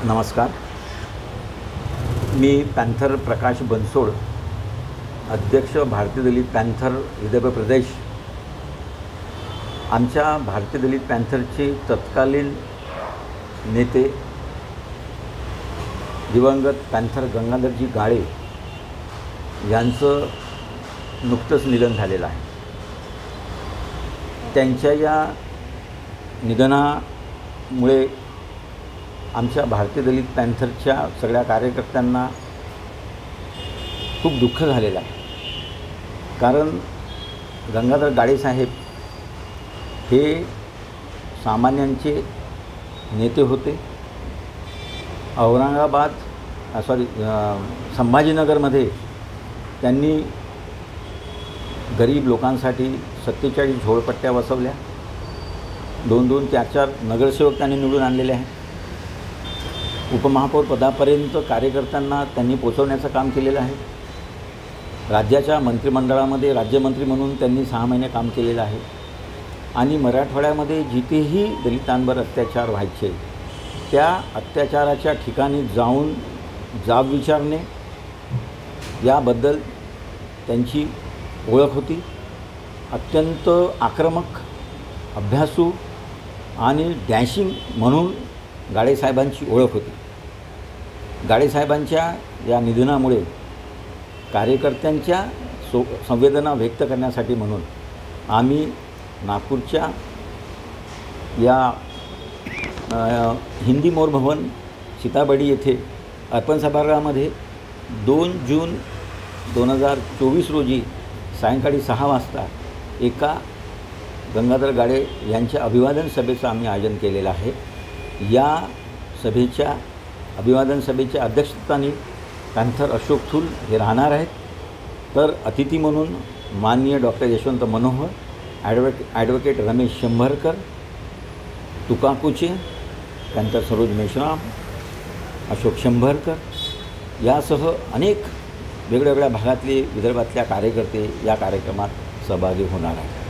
नमस्कार. मी पॅन्थर प्रकाश बनसोड, अध्यक्ष भारतीय दलित पॅन्थर विदर्भ प्रदेश. आमच्या भारतीय दलित पॅन्थरचे तत्कालीन नेते दिवंगत पॅन्थर गंगाधरजी गाळे यांचं नुकतंच निधन झालेलं आहे. त्यांच्या या निधनामुळे आमच्या भारतीय दलित पॅन्थरच्या सगळ्या कार्यकर्त्यांना खूप दुःख झालेलं आहे. कारण गंगाधर गाळे साहेब हे सामान्यांचे नेते होते. संभाजीनगरमध्ये त्यांनी गरीब लोकांसाठी 47 झोपडपट्ट्या बसवल्या. 2-2, 4-4 नगरसेवक त्यांनी निवडून आणलेले आहेत. उपमहापौर पदापर्यंत कार्यकर्त्यांना त्यांनी पोचवण्याचं काम केलेलं आहे. राज्याच्या मंत्रिमंडळामध्ये राज्यमंत्री म्हणून त्यांनी 6 महिने काम केलेलं आहे. आणि मराठवाड्यामध्ये जिथेही दलितांवर अत्याचार व्हायचे त्या अत्याचाराच्या ठिकाणी जाऊन जाब विचारणे याबद्दल त्यांची ओळख होती. अत्यंत आक्रमक, अभ्यासू आणि डॅशिंग म्हणून गाळेसाहेबांची ओळख होती. गाळेसाहेबांच्या या निधनामुळे कार्यकर्त्यांच्या संवेदना व्यक्त करण्यासाठी म्हणून आम्ही नागपूरच्या या हिंदी मोर भवन सीताबडी येथे अर्पण सभागृहामध्ये 2 जून 2024 रोजी सायंकाळी 6 वाजता एका गंगाधर गाळे यांच्या अभिवादन सभेचं आम्ही आयोजन केलेलं आहे. या सभेच्या अभिवादन सभेच्या अध्यक्षस्थानी पॅन्थर अशोक थूल हे राहणार आहेत. तर अतिथी म्हणून माननीय डॉक्टर यशवंत मनोहर, ॲडव्होकेट रमेश शंभरकर, तुका कुचे, पॅन्थर सरोज मेश्राम, अशोक शंभरकर यासह अनेक वेगवेगळ्या भागातले विदर्भातल्या कार्यकर्ते या कार्यक्रमात सहभागी होणार आहेत.